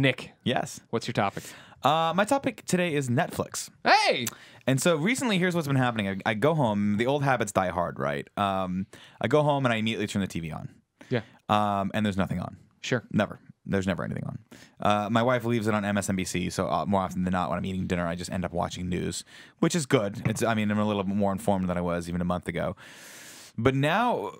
Nick. Yes. What's your topic? My topic today is Netflix. Hey! And so recently, here's what's been happening. I go home. The old habits die hard, right? I go home and I immediately turn the TV on. Yeah. And there's nothing on. Sure. Never. There's never anything on. My wife leaves it on MSNBC, so more often than not, when I'm eating dinner, I just end up watching news, which is good. I mean, I'm a little bit more informed than I was even a month ago. But now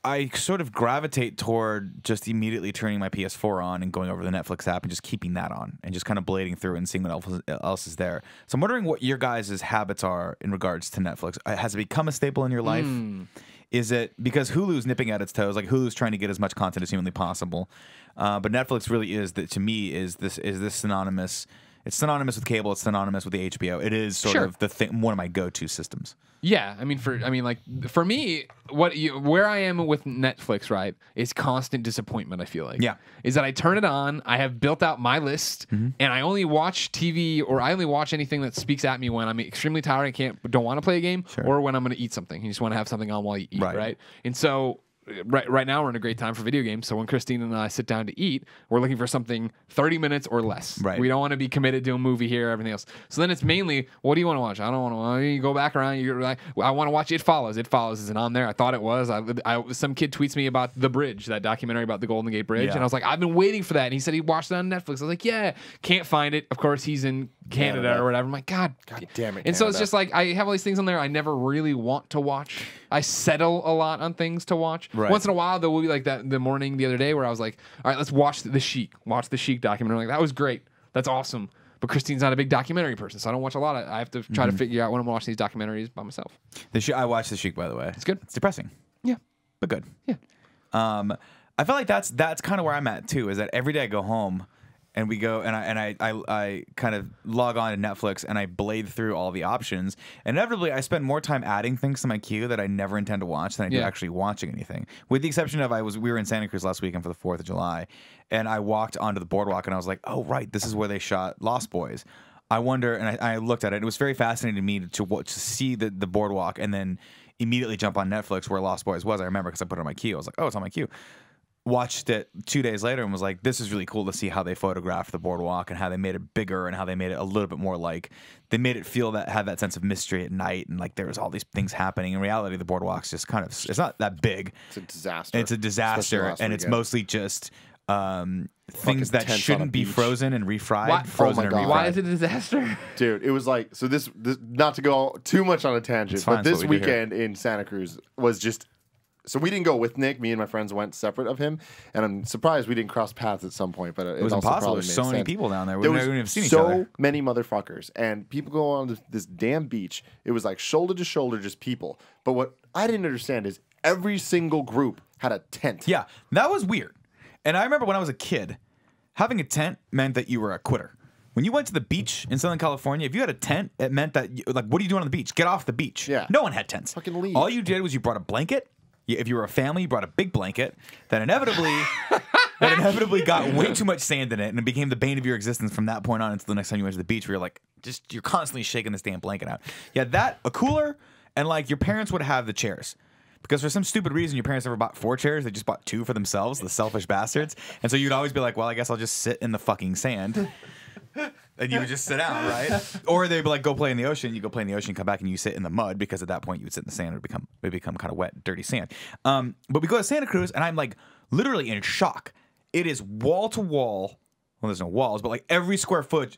I sort of gravitate toward just immediately turning my PS4 on and going over the Netflix app and just keeping that on and just kind of blading through and seeing what else is there. So I'm wondering what your guys' habits are in regards to Netflix. Has it become a staple in your life? Is it because Hulu's nipping at its toes? Like Hulu's trying to get as much content as humanly possible, but Netflix really is that to me is this synonymous. It's synonymous with cable. It's synonymous with the HBO. It is sort of the thing, one of my go-to systems. Yeah, I mean, for me, where I am with Netflix, right, is constant disappointment. I feel like, is that I turn it on, I have built out my list, and I only watch TV or I only watch anything that speaks at me when I'm extremely tired, don't want to play a game, or when I'm going to eat something. You just want to have something on while you eat, right? And so. Right now we're in a great time for video games. So when Christine and I sit down to eat, we're looking for something 30 minutes or less. Right. We don't want to be committed to a movie here, everything else. So then it's mainly, what do you want to watch? I don't want to. You go back around. You're like, I want to watch It Follows. It Follows isn't on there. I thought it was. Some kid tweets me about The Bridge, that documentary about the Golden Gate Bridge, and I was like, I've been waiting for that. And he said he watched it on Netflix. I was like, yeah, can't find it. Of course, he's in Canada or whatever. I'm like, God damn it. And so it's just like I have all these things on there I never really want to watch. I settle a lot on things to watch. Once in a while, there will be like that the morning the other day where I was like, all right, let's watch The Sheik. Watch The Sheik documentary. Like, that was great. That's awesome. But Christine's not a big documentary person, so I don't watch a lot. I have to try to figure out when I'm watching these documentaries by myself. I watched The Sheik, by the way. It's good. It's depressing. Yeah. But good. Yeah. I feel like that's kind of where I'm at too, is that every day I go home and we go and I kind of log on to Netflix and I blade through all the options. And inevitably, I spend more time adding things to my queue that I never intend to watch than I do actually watching anything. With the exception of we were in Santa Cruz last weekend for the 4th of July, and I walked onto the boardwalk and I was like, oh right, this is where they shot Lost Boys. I wonder, and I looked at it. It was very fascinating to me to see the boardwalk and then immediately jump on Netflix where Lost Boys was. I remember because I put it on my queue. I was like, oh, it's on my queue. Watched it 2 days later and was like, this is really cool to see how they photographed the boardwalk and how they made it bigger and how they made it a little bit more like they made it feel had that sense of mystery at night and like there was all these things happening. In reality, the boardwalk's just it's not that big. It's a disaster. It's a disaster, and it's mostly just things that shouldn't be frozen and refried. Frozen and refried. Why is it a disaster? Dude, it was like, so this not to go too much on a tangent, but this weekend in Santa Cruz was just. So we didn't go with Nick. Me and my friends went separate of him, and I'm surprised we didn't cross paths at some point. But it was also impossible. There's so many people down there. We wouldn't have seen each other. So many motherfuckers, and people go on this damn beach. It was like shoulder to shoulder, just people. But what I didn't understand is every single group had a tent. Yeah, that was weird. And I remember when I was a kid, having a tent meant that you were a quitter. When you went to the beach in Southern California, if you had a tent, it meant that what are you doing on the beach? Get off the beach. Yeah. No one had tents. Fucking leave. All you did was you brought a blanket. If you were a family, you brought a big blanket that inevitably got way too much sand in it, and it became the bane of your existence from that point on until the next time you went to the beach, where you're like, you're constantly shaking this damn blanket out. Yeah, a cooler, and like your parents would have the chairs. Because for some stupid reason, your parents never bought 4 chairs. They just bought 2 for themselves, the selfish bastards. And so you'd always be like, well, I guess I'll just sit in the fucking sand. And you would just sit down, right? Or they'd be like, go play in the ocean. You go play in the ocean, come back, and you sit in the mud, because at that point you would sit in the sand. It would become kind of wet, dirty sand. But we go to Santa Cruz, and I'm like literally in shock. It is wall to wall. Well, there's no walls, but like every square foot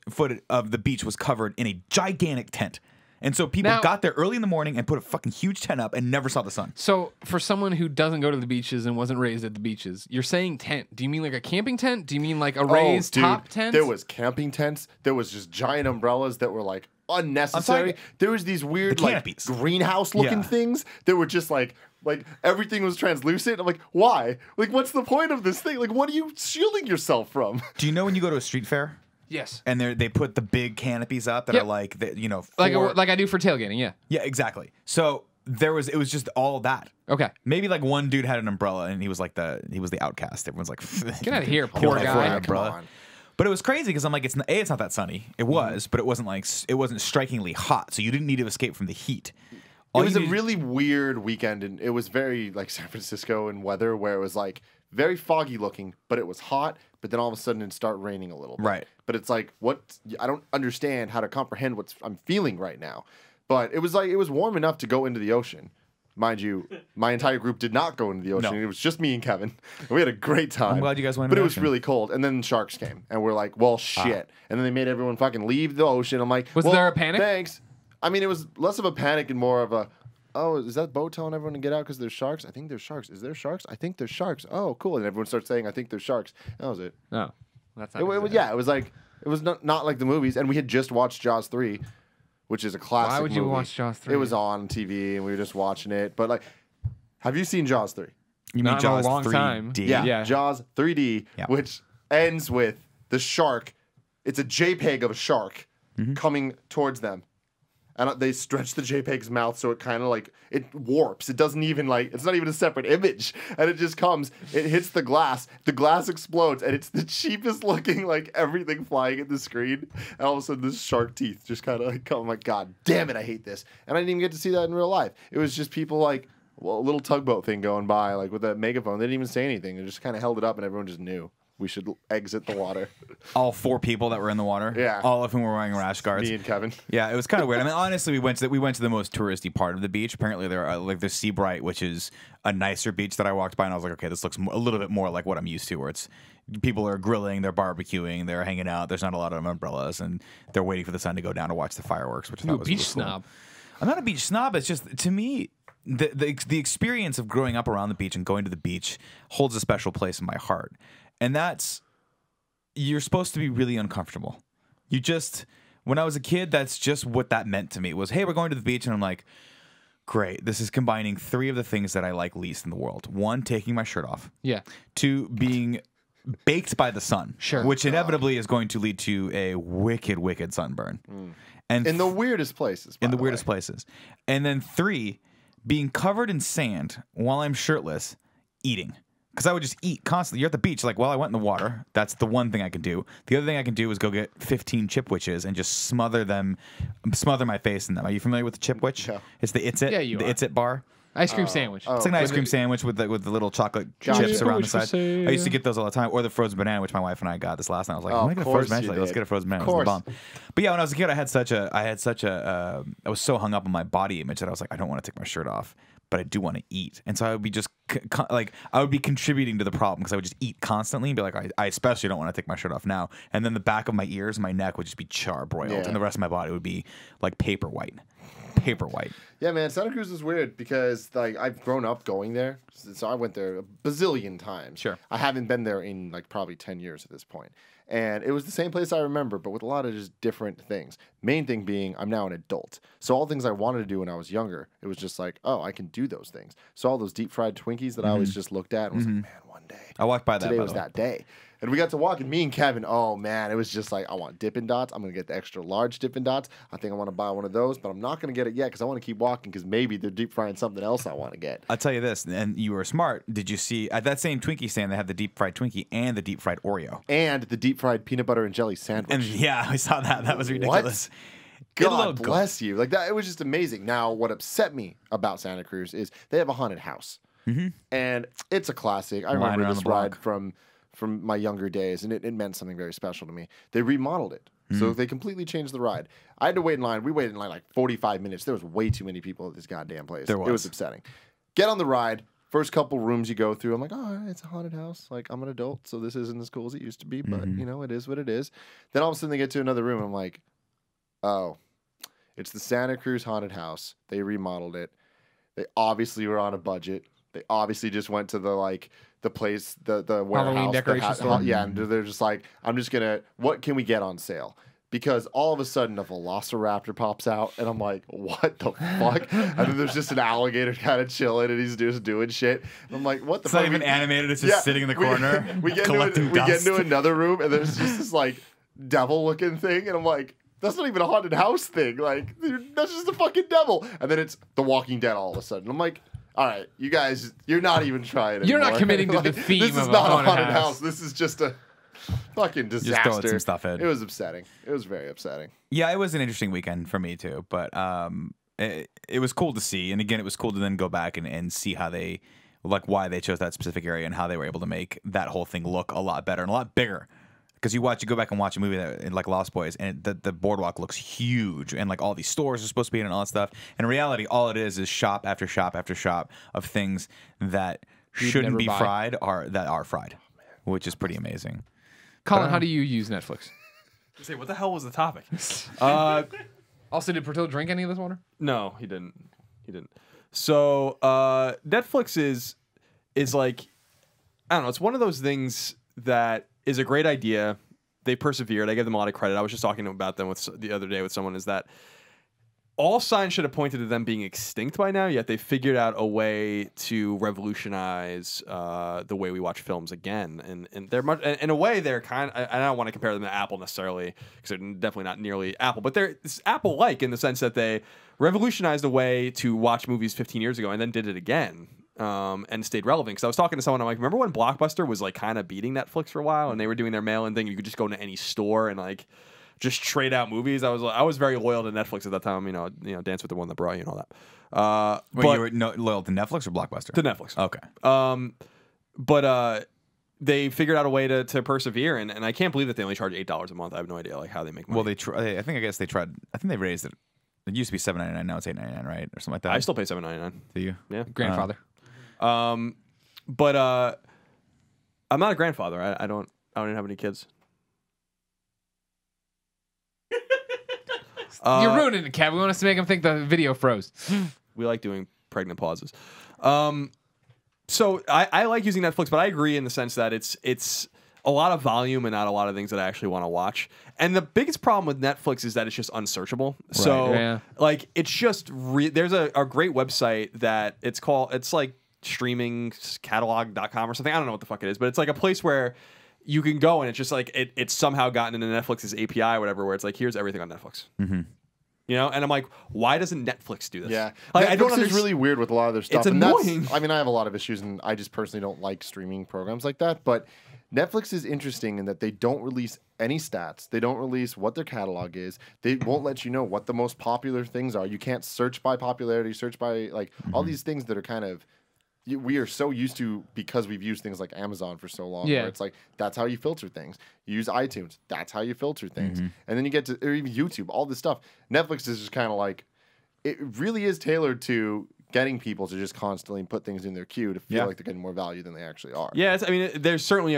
of the beach was covered in a gigantic tent. And so people got there early in the morning and put a fucking huge tent up and never saw the sun. So for someone who doesn't go to the beaches and wasn't raised at the beaches, you're saying tent. Do you mean like a camping tent? Do you mean like a raised top tent? There was camping tents. There was just giant umbrellas that were like unnecessary. There was these weird like greenhouse looking things that were just like everything was translucent. I'm like, why? Like, what's the point of this thing? Like, what are you shielding yourself from? Do you know when you go to a street fair? Yes. And they put the big canopies up that are like, like I do for tailgating, yeah. Yeah, exactly. So it was just all that. Okay. Maybe like one dude had an umbrella and he was the outcast. Everyone's like, get out of here, poor guy. Come on. But it was crazy because I'm like, it's not that sunny. It was, but it wasn't strikingly hot. So you didn't need to escape from the heat. It was a really weird weekend, and it was very like San Francisco in weather, where it was like very foggy looking, but it was hot. but then all of a sudden it'd start raining a little bit. Right. But it's like, what? I don't understand how to comprehend what I'm feeling right now. But it was warm enough to go into the ocean. Mind you, my entire group did not go into the ocean. No. It was just me and Kevin. We had a great time. I'm glad you guys went But into it was really cold. And then sharks came. And we're like, well, shit. And then they made everyone fucking leave the ocean. I'm like, was there a panic? Thanks. I mean, it was less of a panic and more of a, oh, is that boat telling everyone to get out because there's sharks? I think there's sharks. Is there sharks? I think there's sharks. Oh, cool. And everyone starts saying, I think there's sharks. That was it. No. That's not it was like, it was not like the movies. And we had just watched Jaws 3, which is a classic movie. Why would you watch Jaws 3? It was on TV and we were just watching it. But like, have you seen Jaws 3? You mean Jaws 3D? Yeah, Jaws 3D, which ends with the shark. It's a JPEG of a shark coming towards them. And they stretch the JPEG's mouth so it kind of like, it warps. It doesn't even like, it's not even a separate image. And it just comes, it hits the glass explodes, and it's the cheapest looking, like everything flying at the screen. And all of a sudden, this shark teeth just kind of like come. I'm like, God damn it, I hate this. And I didn't even get to see that in real life. It was just people like, well, a little tugboat thing going by, like with a megaphone. They didn't even say anything. They just kind of held it up, and everyone just knew we should exit the water. All 4 people that were in the water. Yeah, all of whom were wearing rash guards. Me and Kevin. Yeah, it was kind of weird. I mean, honestly, we went to the most touristy part of the beach. Apparently, there are like the Seabright, which is a nicer beach that I walked by, and I was like, okay, this looks a little bit more like what I'm used to, where it's people are grilling, they're barbecuing, they're hanging out. There's not a lot of umbrellas, and they're waiting for the sun to go down to watch the fireworks, which I thought was beach really cool. snob. I'm not a beach snob. It's just, to me, the experience of growing up around the beach and going to the beach holds a special place in my heart. And that's, you're supposed to be really uncomfortable. When I was a kid, that's just what that meant to me. Was, hey, we're going to the beach. And I'm like, great. This is combining 3 of the things that I like least in the world. 1, taking my shirt off. Yeah. 2, being baked by the sun. Sure. Which inevitably is going to lead to a wicked, wicked sunburn. And in the weirdest places. In the weirdest places. And then 3, being covered in sand while I'm shirtless, eating. Because I would just eat constantly. You're at the beach, like, well, I went in the water. That's the one thing I can do. The other thing I can do is go get 15 chipwiches and just smother my face in them. Are you familiar with the chipwich? Yeah. It's the It's It. Yeah, you the are. It's It bar. Ice cream sandwich. It's like an ice cream sandwich with the little chocolate chips around the side. I used to get those all the time. Or the frozen banana, which my wife and I got this last night. I was like, I'm going to get a frozen banana. Let's get a frozen banana. It was the bomb. But yeah, when I was a kid, I was so hung up on my body image that I was like, I don't want to take my shirt off, but I do want to eat. And so I would be just I would be contributing to the problem because I would just eat constantly and be like, I especially don't want to take my shirt off now. And then the back of my ears and my neck would just be charbroiled, and the rest of my body would be like paper white. Yeah, man, Santa Cruz is weird because like I've grown up going there, so I went there a bazillion times. Sure, I haven't been there in like probably 10 years at this point, and it was the same place I remember, but with a lot of just different things. Main thing being, I'm now an adult, so all the things I wanted to do when I was younger, it was just like, oh, I can do those things. So all those deep fried Twinkies that I always just looked at and was like, man, one day I walked by that. Today was that day. And we got to walk, and me and Kevin, oh man, it was just like, I want Dippin' Dots. I'm going to get the extra large Dippin' Dots. I think I want to buy one of those, but I'm not going to get it yet because I want to keep walking because maybe they're deep frying something else I want to get. I'll tell you this, and you were smart. Did you see at that same Twinkie stand, they have the deep fried Twinkie and the deep fried Oreo? And the deep fried peanut butter and jelly sandwich. And yeah, I saw that. That was ridiculous. What? God bless you. Like that, it was just amazing. Now, what upset me about Santa Cruz is they have a haunted house. And it's a classic. I remember this ride from my younger days, and it meant something very special to me. They remodeled it. So they completely changed the ride. I had to wait in line. We waited in line like 45 minutes. There was way too many people at this goddamn place. It was upsetting. Get on the ride. First couple rooms you go through, I'm like, oh, it's a haunted house. Like, I'm an adult, so this isn't as cool as it used to be, but, you know, it is what it is. Then all of a sudden they get to another room, and I'm like, oh, it's the Santa Cruz haunted house. They remodeled it. They obviously were on a budget. They obviously just went to the place, the warehouse. Halloween decoration store. Yeah, and they're just like, what can we get on sale? Because all of a sudden a velociraptor pops out, and I'm like, what the fuck? And then there's just an alligator kind of chilling, and he's just doing shit. And I'm like, what the fuck? It's not even animated. It's just sitting in the corner. We get into another room, and there's just this like devil-looking thing, and I'm like, that's not even a haunted house thing. Like, that's just a fucking devil. And then it's The Walking Dead all of a sudden. I'm like, all right, you guys, you're not even trying anymore. You're not committing to the theme of a haunted house. This is not a haunted house. This is just a fucking disaster. Just throwing some stuff in. It was upsetting. It was very upsetting. Yeah, it was an interesting weekend for me too. But it was cool to see. And again, it was cool to then go back and see how they like why they chose that specific area and how they were able to make that whole thing look a lot better and a lot bigger. Because you go back and watch a movie like Lost Boys, and the boardwalk looks huge, and like all these stores are supposed to be in and all that stuff. And in reality, all it is shop after shop after shop of things that shouldn't be fried that are fried, which is pretty amazing. Colin, how do you use Netflix? Say, what the hell was the topic? Also, did Portillo drink any of this water? No, he didn't. He didn't. So Netflix is like, I don't know. It's one of those things that is a great idea. They persevered. I give them a lot of credit. I was just talking about them the other day with someone. Is that all signs should have pointed to them being extinct by now, yet they figured out a way to revolutionize the way we watch films again. And they're much, in a way, they're kind of, I don't want to compare them to Apple necessarily, because they're definitely not nearly Apple, but they're Apple-like in the sense that they revolutionized a way to watch movies 15 years ago and then did it again. And stayed relevant. Because I was talking to someone, I'm like, remember when Blockbuster was like kind of beating Netflix for a while, and they were doing their mail-in thing? You could just go into any store and like just trade out movies. I was very loyal to Netflix at that time. You know, Dance with the One That Brought You and all that. Wait, you were loyal to Netflix or Blockbuster? To Netflix. Okay. But they figured out a way to persevere, and I can't believe that they only charge $8 a month. I have no idea like how they make money. Well, I guess they tried. I think they raised it. It used to be $7.99. Now it's $8.99, right, or something like that. I still pay $7.99. Do you? Yeah. Grandfather. But I'm not a grandfather. I don't even have any kids. You're ruining it, Kev. We want us to make him think the video froze. We like doing pregnant pauses. So I like using Netflix, but I agree in the sense that it's a lot of volume and not a lot of things that I actually want to watch. And the biggest problem with Netflix is that it's just unsearchable. Right. So like it's just there's a great website that it's like streamingcatalog.com or something. I don't know what the fuck it is, but it's like a place where you can go and it's just like it's somehow gotten into Netflix's API or whatever, where it's like, here's everything on Netflix. Mm-hmm. You know, and I'm like, why doesn't Netflix do this? Yeah, like, Netflix I don't understand. Is really weird with a lot of their stuff. It's annoying. I mean, I have a lot of issues, and I just personally don't like streaming programs like that. But Netflix is interesting in that they don't release any stats. They don't release what their catalog is. They won't let you know what the most popular things are. You can't search by popularity, search by like all these things that are kind of we are so used to because we've used things like Amazon for so long. Yeah. Where it's like that's how you filter things. You use iTunes. That's how you filter things. And then you get to or even YouTube. All this stuff. Netflix is just kind of like it really is tailored to getting people to just constantly put things in their queue to feel like they're getting more value than they actually are. Yeah, I mean, there's certainly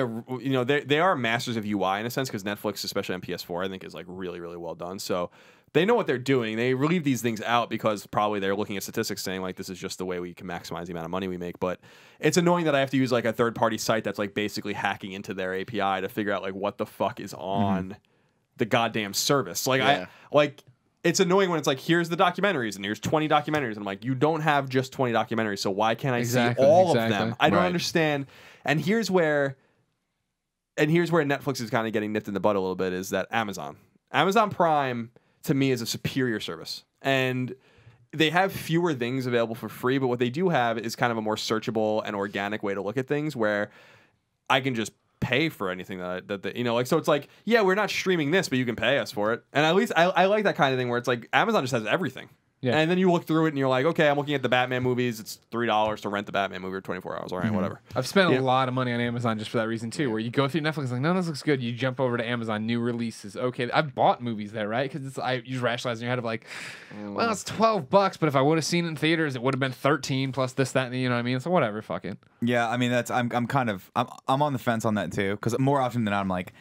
they are masters of UI in a sense because Netflix, especially on PS4, I think is like really, really well done. So they know what they're doing. They leave these things out because probably they're looking at statistics saying like this is just the way we can maximize the amount of money we make. But it's annoying that I have to use like a third-party site that's like basically hacking into their API to figure out like what the fuck is on the goddamn service. Like it's annoying when it's like, here's the documentaries and here's 20 documentaries. And I'm like, you don't have just 20 documentaries, so why can't I see all of them? I don't understand. And here's where Netflix is kind of getting nipped in the butt a little bit is that Amazon Prime to me is a superior service. And they have fewer things available for free, but what they do have is kind of a more searchable and organic way to look at things where I can just pay for anything so it's like, yeah, we're not streaming this, but you can pay us for it. And at least I like that kind of thing where it's like Amazon just has everything. Yeah. And then you look through it and you're like, okay, I'm looking at the Batman movies. It's $3 to rent the Batman movie for 24 hours. All right, whatever. I've spent a lot of money on Amazon just for that reason too, where you go through Netflix like, no, this looks good. You jump over to Amazon, new releases. Okay, I've bought movies there, right? Because you just rationalize in your head of like, well, it's $12, but if I would have seen it in theaters, it would have been 13 plus this, that, and you know what I mean? So whatever, fuck it. Yeah, I mean I'm on the fence on that too, because more often than not I'm like,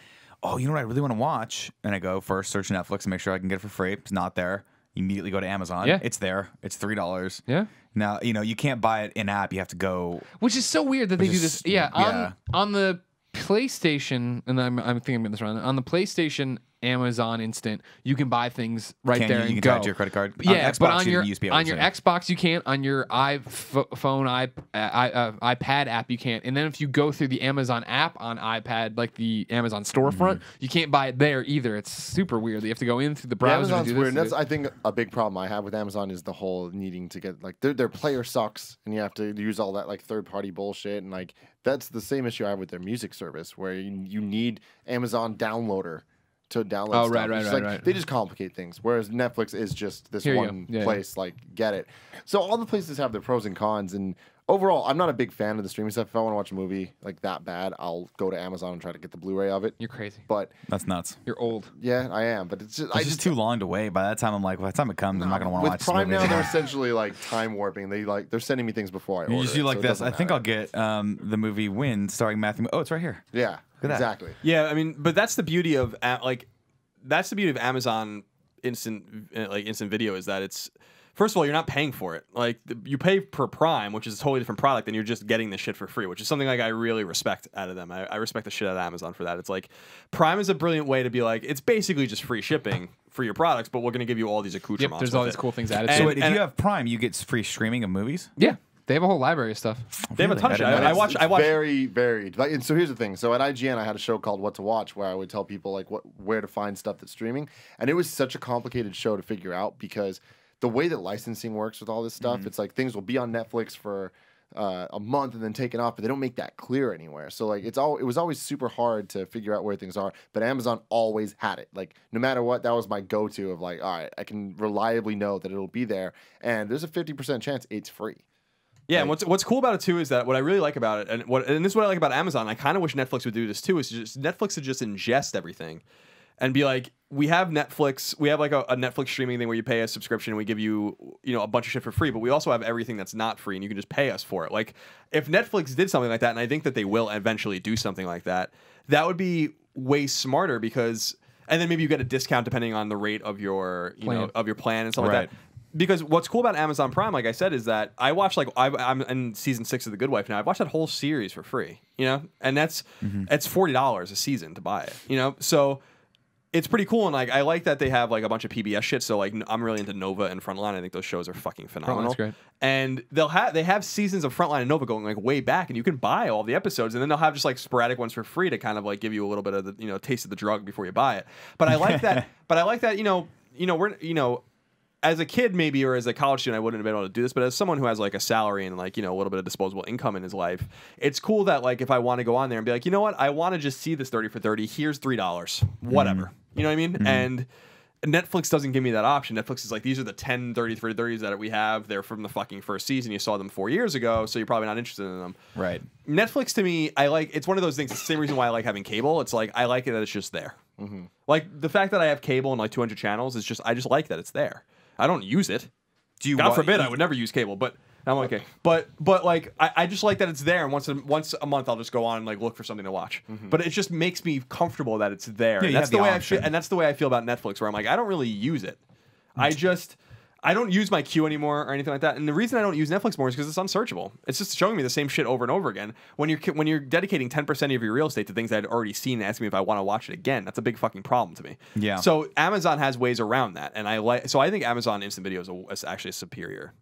oh, you know what I really want to watch, and I go first search Netflix and make sure I can get it for free. It's not there. You immediately go to Amazon. Yeah. It's there. It's $3. Yeah. Now, you can't buy it in app. You have to go. Which is so weird that they do this. Yeah. On the PlayStation, and I'm thinking I'm getting this wrong. On the PlayStation Amazon Instant, you can buy things right there and you can go. tie it to your credit card. Yeah, Xbox, but on your Xbox you can't. On your iPhone, iPad app you can't. And then if you go through the Amazon app on iPad, like the Amazon storefront, you can't buy it there either. It's super weird. You have to go in through the browser. Amazon's weird. That's I think a big problem I have with Amazon is the whole needing to get like their player sucks, and you have to use all that like third-party bullshit, and like that's the same issue I have with their music service, where you need Amazon downloader to download stuff. Right. They just complicate things, whereas Netflix is just this one place, like, get it. So all the places have their pros and cons, and overall, I'm not a big fan of the streaming stuff. If I want to watch a movie like that bad, I'll go to Amazon and try to get the Blu-ray of it. You're crazy. But that's nuts. You're old. Yeah, I am. But it's just too long to wait. By that time, I'm like, by the time it comes, I'm not gonna want to watch. With Prime now, they're essentially like time warping. They're sending me things before I order. You just do like this. I think matter. I'll get the movie Wind starring Matthew. Oh, it's right here. Yeah, exactly. Yeah, I mean, but that's the beauty of Amazon instant video is that it's. First of all, you're not paying for it. Like you pay per Prime, which is a totally different product, and you're just getting the shit for free, which is something like I really respect out of them. I respect the shit out of Amazon for that. It's like Prime is a brilliant way to be like, it's basically just free shipping for your products, but we're going to give you all these accoutrements. Yep, there's all these cool things added. So if you have Prime, you get free streaming of movies? Yeah. They have a whole library of stuff. They have a ton of shit. I watch very varied. And so here's the thing. So at IGN, I had a show called What to Watch, where I would tell people like where to find stuff that's streaming, and it was such a complicated show to figure out because the way that licensing works with all this stuff, it's like things will be on Netflix for a month and then taken off, but they don't make that clear anywhere. So like it was always super hard to figure out where things are. But Amazon always had it. Like no matter what, that was my go-to of like, all right, I can reliably know that it'll be there, and there's a 50% chance it's free. Yeah, and what's cool about it too is that what I really like about it, and this is what I like about Amazon. I kind of wish Netflix would do this too. Is just Netflix to just ingest everything, and be like, we have Netflix, we have like a Netflix streaming thing where you pay a subscription and we give you a bunch of shit for free, but we also have everything that's not free and you can just pay us for it. Like if Netflix did something like that, and I think that they will eventually do something like that, that would be way smarter because, and then maybe you get a discount depending on the rate of your of your plan and stuff like that. Because what's cool about Amazon Prime, like I said, is that I watched I'm in season 6 of The Good Wife now. I've watched that whole series for free, and that's it's $40 a season to buy it, so it's pretty cool. And like I like that they have like a bunch of PBS shit. So like I'm really into Nova and Frontline. I think those shows are fucking phenomenal. Great. And they have seasons of Frontline and Nova going like way back, and you can buy all the episodes, and then they'll have just like sporadic ones for free to kind of like give you a little bit of the taste of the drug before you buy it. But I like that. But I like that we're as a kid maybe, or as a college student, I wouldn't have been able to do this. But as someone who has like a salary and like a little bit of disposable income in his life, it's cool that like if I want to go on there and be like, you know what, I want to just see this 30 for 30. Here's $3, whatever. You know what I mean? And Netflix doesn't give me that option. Netflix is like, these are the 10 30 for 30s that we have. They're from the fucking first season. You saw them 4 years ago, so you're probably not interested in them. Right. Netflix to me, it's one of those things. It's the same reason why I like having cable. It's like I like it that it's just there. Like the fact that I have cable and like 200 channels is just I just like that it's there. I don't use it. God forbid I would never use cable, but I'm okay. But like I just like that it's there, and once a month I'll just go on and like look for something to watch. But it just makes me comfortable that it's there. Yeah, and that's the way I feel, and that's the way I feel about Netflix, where I'm like I don't really use it. I don't use my queue anymore or anything like that. And the reason I don't use Netflix more is because it's unsearchable. It's just showing me the same shit over and over again. When you're dedicating 10% of your real estate to things I'd already seen and asking me if I want to watch it again, that's a big fucking problem to me. Yeah. So Amazon has ways around that, and I think Amazon Instant Video is actually a superior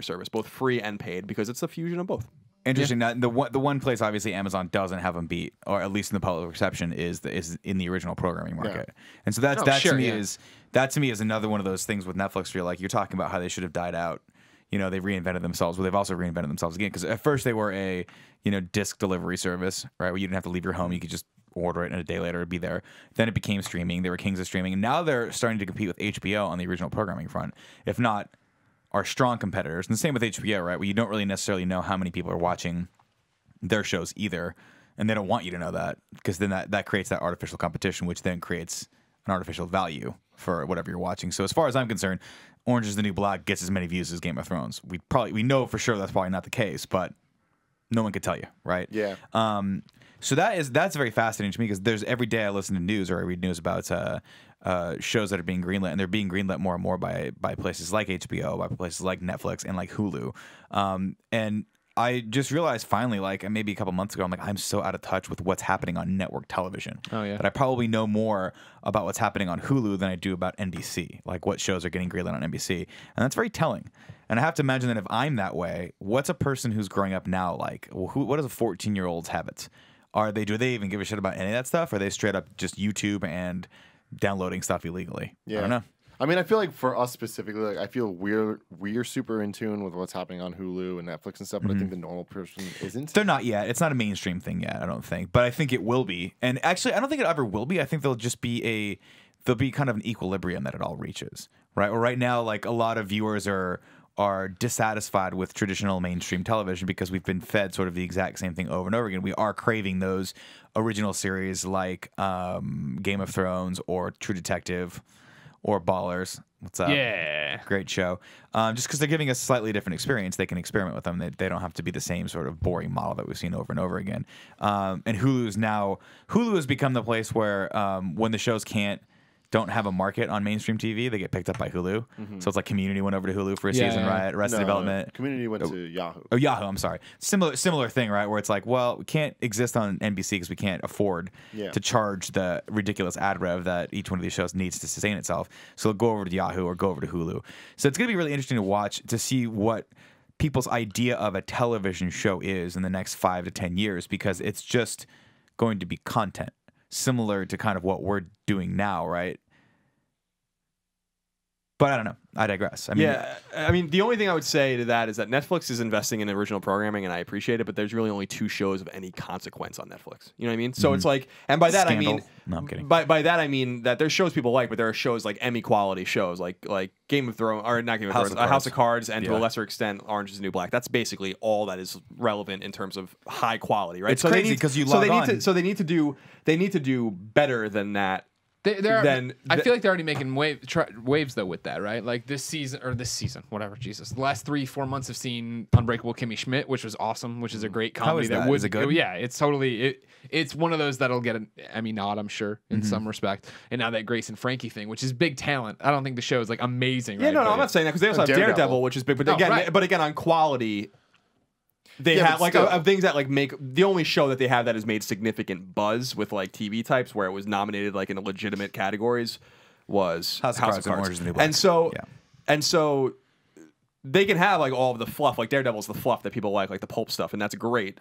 service, both free and paid, because it's a fusion of both. Interesting. Now, the one place obviously Amazon doesn't have them beat, or at least in the public reception, is in the original programming market. And so that to me is another one of those things with Netflix where you're talking about how they should have died out. They reinvented themselves. Well, they've also reinvented themselves again, because at first they were a disc delivery service, right, where you didn't have to leave your home. You could just order it, and a day later it'd be there. Then it became streaming. They were kings of streaming, and now they're starting to compete with HBO on the original programming front, if not are strong competitors. And the same with HBO, right? Where you don't really necessarily know how many people are watching their shows either. And they don't want you to know that, because then that creates that artificial competition, which then creates an artificial value for whatever you're watching. So as far as I'm concerned, Orange is the New Black gets as many views as Game of Thrones. We know for sure that's probably not the case, but no one could tell you, right? Yeah. So that's very fascinating to me, because every day I listen to news or I read news about shows that are being greenlit, and they're being greenlit more and more by places like HBO, by places like Netflix, and like Hulu. And I just realized finally, like maybe a couple months ago, I'm so out of touch with what's happening on network television. Oh yeah. That I probably know more about what's happening on Hulu than I do about NBC, like what shows are getting greenlit on NBC, and that's very telling. And I have to imagine that if I'm that way, what's a person who's growing up now like? What is a 14-year-old's habits? Do they even give a shit about any of that stuff? Or are they straight up just YouTube and downloading stuff illegally? Yeah. I don't know. I mean, I feel like for us specifically, like I feel we're super in tune with what's happening on Hulu and Netflix and stuff, but I think the normal person isn't. They're not yet. It's not a mainstream thing yet, I don't think. But I think it will be. And actually, I don't think it ever will be. I think there'll be kind of an equilibrium that it all reaches. Right? Well, right now, like a lot of viewers are are dissatisfied with traditional mainstream television because we've been fed sort of the exact same thing over and over again. We are craving those original series like Game of Thrones or True Detective or Ballers. What's up? Yeah. Great show. Just because they're giving us a slightly different experience, they can experiment with them. They don't have to be the same sort of boring model that we've seen over and over again. And Hulu has become the place where when the shows don't have a market on mainstream TV, they get picked up by Hulu. So it's like Community went over to Hulu for a season, right? Arrested Development. Community went to Yahoo. Oh, Yahoo, I'm sorry. Similar thing, right? Where it's like, well, we can't exist on NBC because we can't afford to charge the ridiculous ad rev that each one of these shows needs to sustain itself. So go over to Yahoo or go over to Hulu. So it's going to be really interesting to watch to see what people's idea of a television show is in the next 5 to 10 years, because it's just going to be content. Similar to kind of what we're doing now, right? But I don't know. I digress. I mean, the only thing I would say to that is that Netflix is investing in original programming, and I appreciate it, but there's really only 2 shows of any consequence on Netflix. You know what I mean? So it's like, and by that Scandal. I mean, no, I'm kidding. By that I mean that there's shows people like, but there are shows like Emmy quality shows, like Game of Thrones, or not Game of Thrones, House of Cards, and to a lesser extent, Orange is the New Black. That's basically all that is relevant in terms of high quality, right? It's crazy because so they need to do better than that. I feel like they're already making waves though with that, right? Like this season, whatever. Jesus, the last 3-4 months have seen Unbreakable Kimmy Schmidt, which was awesome, which is a great comedy. How is that? Is it good? Yeah, it's totally. It's one of those that'll get an Emmy nod, I'm sure, in some respect. And now that Grace and Frankie thing, which is big talent. I don't think the show is like amazing. Yeah, right? no, I'm not saying that because they also have Daredevil, which is big. But again, on quality. They have like things that like make the only show that they have that has made significant buzz with like TV types where it was nominated like in legitimate categories was House of Cards and Orange is the New Black. And so they can have like all of the fluff, like Daredevil's the fluff that people like the pulp stuff, and that's great.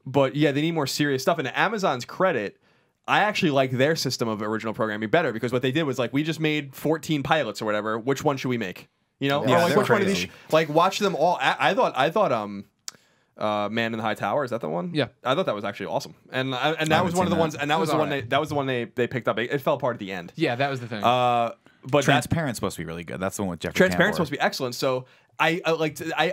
But yeah, they need more serious stuff. And to Amazon's credit, I actually like their system of original programming better because what they did was like we just made 14 pilots or whatever. Which one should we make? You know, or like which one of these? Like watch them all. I thought. Man in the High Tower, is that the one? Yeah, I thought that was actually awesome, and that was one of the ones, and that was the one that was the one they picked up. It fell apart at the end. Yeah, that was the thing. But Transparent's supposed to be really good. That's the one with Jeffrey. Transparent's supposed to be excellent. So I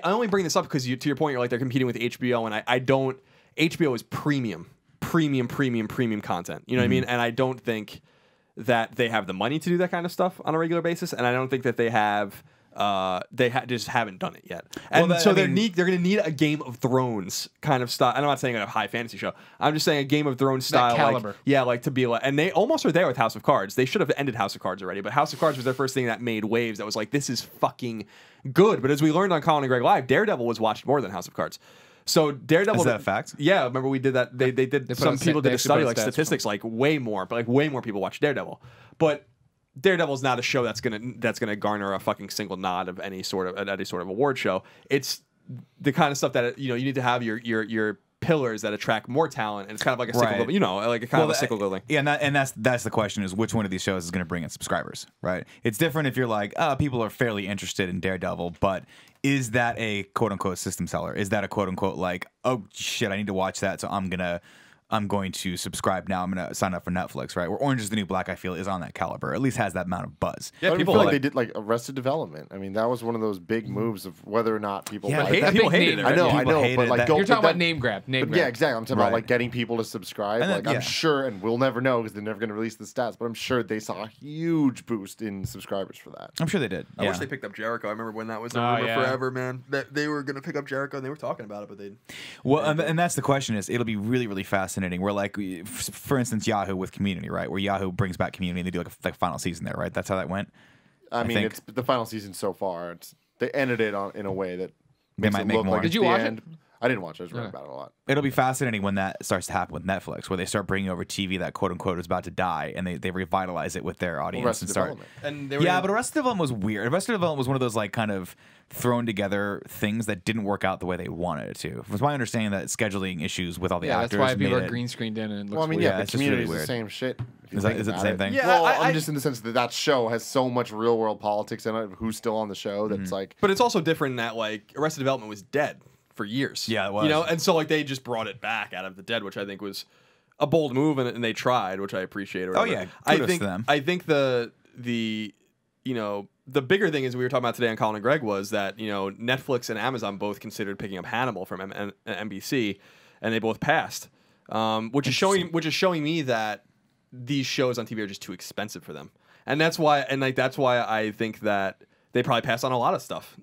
only bring this up because to your point, you're like they're competing with HBO, and I don't. HBO is premium content. You know what I mean? And I don't think that they have the money to do that kind of stuff on a regular basis, and I don't think that they have. Just haven't done it yet, and they're going to need a Game of Thrones kind of style. I'm not saying a high fantasy show. I'm just saying a Game of Thrones style, caliber. To be like, and they almost are there with House of Cards. They should have ended House of Cards already, but House of Cards was their first thing that made waves. That was like, this is fucking good. But as we learned on Colin and Greg Live, Daredevil was watched more than House of Cards. So Daredevil, is that a fact? Yeah, remember we did that. They did. Some people did a study like statistics, like way more people watch Daredevil, but. Daredevil's not a show that's gonna garner a fucking single nod of any sort of award show. It's the kind of stuff that you need to have your pillars that attract more talent, and it's kind of like a cyclical, like a kind of a cyclical thing. Yeah, and that's the question is which one of these shows is going to bring in subscribers, right? It's different if you're like, people are fairly interested in Daredevil, but is that a quote unquote system seller? Is that a quote unquote like, oh shit, I need to watch that, so I'm going to subscribe now. I'm going to sign up for Netflix, right? Where Orange is the New Black, I feel, is on that caliber. At least has that amount of buzz. Yeah, people feel like they did like Arrested Development. I mean, that was one of those big moves of whether or not people liked it. People hated it. I know, but like you're talking about name grab. Yeah, exactly. I'm talking about like getting people to subscribe. Like I'm sure, and we'll never know because they're never going to release the stats, but I'm sure they saw a huge boost in subscribers for that. I'm sure they did. I wish they picked up Jericho. I remember when that was a rumor forever, man. That they were going to pick up Jericho and they were talking about it, but they. Well, and that's the question is it'll be really, really fascinating. We're like. For instance, Yahoo with Community, right? Where Yahoo brings back Community and they do like a final season there, right? That's how that went. I mean, it's the final season so far. They ended it in a way that they might make more. Did you watch it? I didn't watch it. I just read about it a lot. It'll be fascinating when that starts to happen with Netflix, where they start bringing over TV that quote unquote is about to die, and they revitalize it with their audience and start. But Arrested Development was weird. Arrested Development was one of those like kind of thrown together things that didn't work out the way they wanted it to. It was my understanding that scheduling issues with all the actors. That's why people are green screened in and it looks weird. The Community is the same shit. Is it the same thing? Yeah, well, I'm just in the sense that show has so much real world politics in it. Who's still on the show? That's like. But it's also different in that like Arrested Development was dead for years. Yeah, it was. And so like they just brought it back out of the dead, which I think was a bold move, and they tried, which I appreciate. Oh yeah, kudos to them. I think the the bigger thing is we were talking about today on Colin and Greg was that Netflix and Amazon both considered picking up Hannibal from NBC, and they both passed, which is showing me that these shows on TV are just too expensive for them, and that's why I think that they probably passed on a lot of stuff.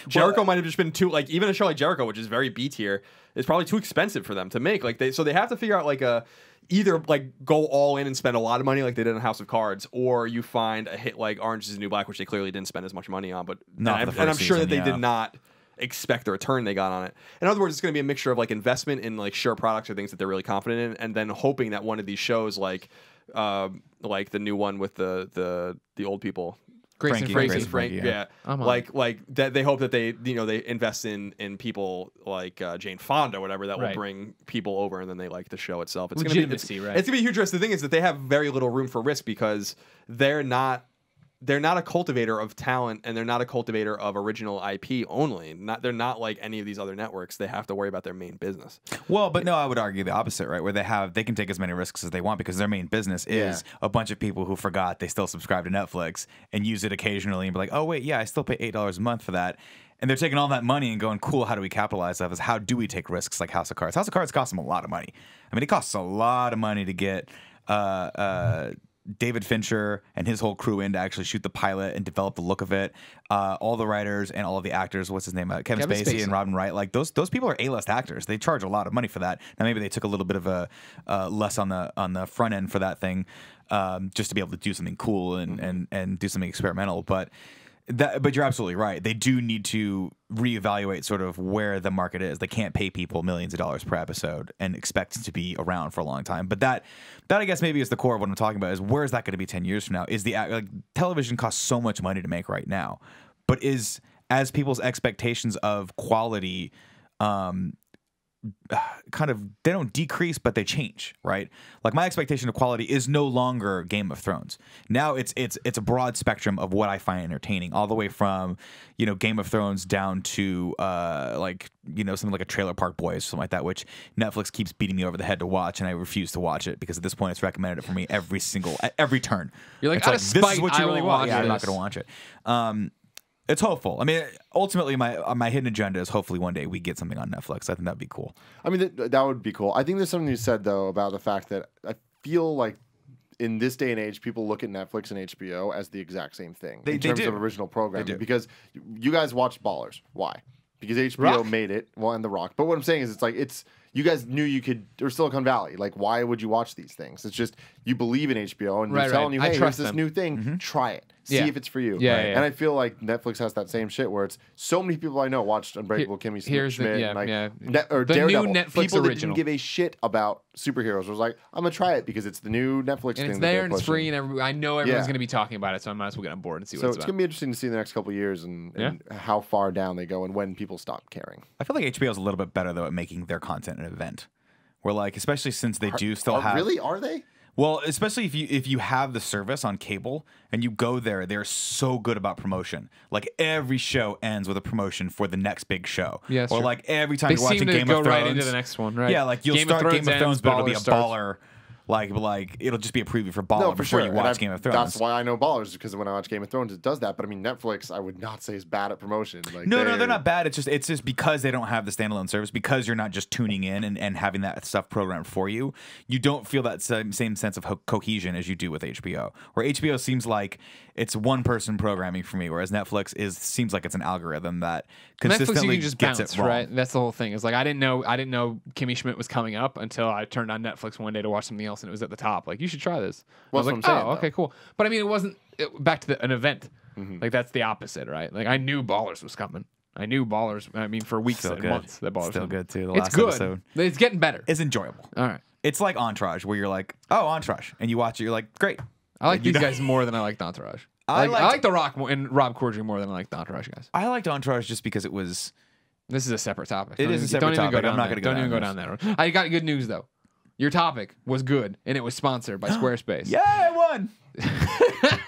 Jericho might have just been too even a show like Jericho, which is very B tier, is probably too expensive for them to make. So they have to figure out either go all in and spend a lot of money like they did in House of Cards, or you find a hit like Orange Is the New Black, which they clearly didn't spend as much money on. But I'm sure that they did not expect the return they got on it. In other words, it's going to be a mixture of investment in sure products or things that they're really confident in, and then hoping that one of these shows like the new one with the old people. Grace and Frank, yeah. That they hope that they invest in people like Jane Fonda or whatever that will bring people over, and then they like the show itself. It's legitimacy, right? It's gonna be a huge risk. The thing is that they have very little room for risk because they're not a cultivator of talent, and they're not a cultivator of original IP only. They're not like any of these other networks. They have to worry about their main business. Well, but no, I would argue the opposite, right? Where they can take as many risks as they want because their main business is a bunch of people who forgot they still subscribe to Netflix and use it occasionally and be like, oh wait, yeah, I still pay $8 a month for that. And they're taking all that money and going, cool, how do we capitalize off this? How do we take risks like House of Cards? House of Cards costs them a lot of money. I mean, it costs a lot of money to get David Fincher and his whole crew in to actually shoot the pilot and develop the look of it. All the writers and all of the actors, what's his name? Kevin Spacey and Robin Wright. Those people are A-list actors. They charge a lot of money for that. Now maybe they took a little bit of a less on the front end for that thing, just to be able to do something cool and do something experimental. But you're absolutely right. They do need to reevaluate sort of where the market is. They can't pay people millions of dollars per episode and expect to be around for a long time. But that I guess maybe is the core of what I'm talking about is where is that going to be 10 years from now? Is television costs so much money to make right now, but as people's expectations of quality kind of they don't decrease but they change, right? Like my expectation of quality is no longer Game of Thrones. Now it's a broad spectrum of what I find entertaining, all the way from Game of Thrones down to something like a Trailer Park Boys, something like that, which Netflix keeps beating me over the head to watch, and I refuse to watch it because at this point it's recommended it for me every turn. You're like, this is what you really want. Yeah, I'm not going to watch it. It's hopeful. I mean, ultimately, my hidden agenda is hopefully one day we get something on Netflix. I think that'd be cool. I mean, that would be cool. I think there's something you said, though, about the fact that I feel like in this day and age, people look at Netflix and HBO as the exact same thing in terms of original programming. Because you guys watched Ballers. Why? Because HBO made it, and The Rock. But what I'm saying is you guys knew you could, or Silicon Valley. Like, why would you watch these things? It's just you believe in HBO and they're telling you, hey, here's this new thing. Try it. See if it's for you. Yeah. And I feel like Netflix has that same shit where it's so many people I know watched Unbreakable Kimmy Schmidt or the Daredevil. New Netflix people original. That didn't give a shit about superheroes was like, I'm going to try it because it's the new Netflix thing. And it's there and it's free and I know everyone's going to be talking about it, so I might as well get on board and see what it's about. So it's going to be interesting to see the next couple of years and how far down they go and when people stop caring. I feel like HBO is a little bit better, though, at making their content an event. Where especially since they do still have... Really? Are they? Well, especially if you have the service on cable and you go there, they're so good about promotion. Like every show ends with a promotion for the next big show. Yeah, or true. Every time you're watching Game of Thrones, right into the next one, right? Yeah, you'll start Game of Thrones, but it'll be a baller. Like it'll just be a preview for Baller before you watch Game of Thrones. That's why I know Ballers, because when I watch Game of Thrones, it does that. But I mean, Netflix, I would not say is bad at promotion. No, they're not bad. It's just because they don't have the standalone service, because you're not just tuning in and having that stuff programmed for you. You don't feel that same sense of cohesion as you do with HBO. Where HBO seems like it's one person programming for me, whereas Netflix seems like it's an algorithm that consistently Netflix, you can just gets bounce, it wrong. right? That's the whole thing. It's like I didn't know Kimmy Schmidt was coming up until I turned on Netflix one day to watch something else, and it was at the top. You should try this. Well, I was like, okay, cool. But I mean, it wasn't back to an event. That's the opposite, right? I knew Ballers was coming. I knew Ballers. I mean, for weeks and months, that Ballers. Still good too. The it's last good. episode. It's getting better. It's enjoyable. All right. It's like Entourage, where you're like, oh, Entourage, and you watch it, you're like, great. I like these guys more than I liked Entourage. I like The Rock and Rob Corddry more than I like the Entourage guys. I liked Entourage just because it was. This is a separate topic. It is a separate topic. I'm not going to go down. Don't even go down that road. I got good news though. Your topic was good, and it was sponsored by Squarespace. Yeah, I won.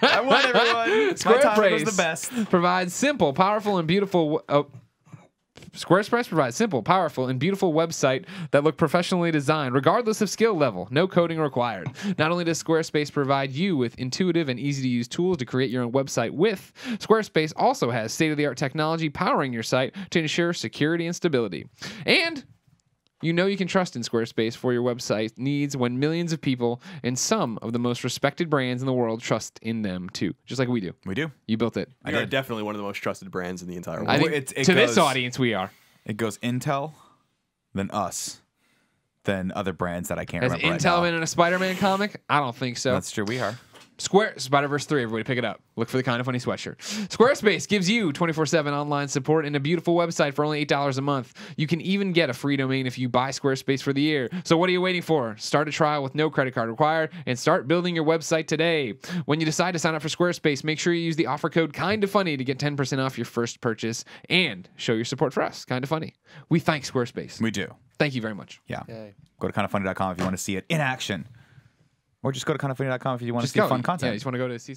I won, everyone. My topic was the best. Provides simple, powerful, and beautiful Squarespace provides simple, powerful, and beautiful website that look professionally designed, regardless of skill level. No coding required. Not only does Squarespace provide you with intuitive and easy-to-use tools to create your own website with, Squarespace also has state-of-the-art technology powering your site to ensure security and stability. And you know you can trust in Squarespace for your website needs when millions of people and some of the most respected brands in the world trust in them too, just like we do. We do. You built it. We are definitely one of the most trusted brands in the entire world. I think to this audience, we are. It goes Intel, then us, then other brands that I can't Has remember. Intel been in a Spider-Man comic? I don't think so. That's true. We are. Spider-Verse 3, everybody pick it up. Look for the Kinda Funny sweatshirt. Squarespace gives you 24/7 online support and a beautiful website for only $8 a month. You can even get a free domain if you buy Squarespace for the year. So what are you waiting for? Start a trial with no credit card required and start building your website today. When you decide to sign up for Squarespace, make sure you use the offer code KINDAFUNNY to get 10% off your first purchase and show your support for us. Kinda Funny. We thank Squarespace. We do. Thank you very much. Yeah. Yay. Go to kindafunny.com if you want to see it in action. Or just go to kindafunny.com if you want to see fun content. Yeah, you just want to go to see.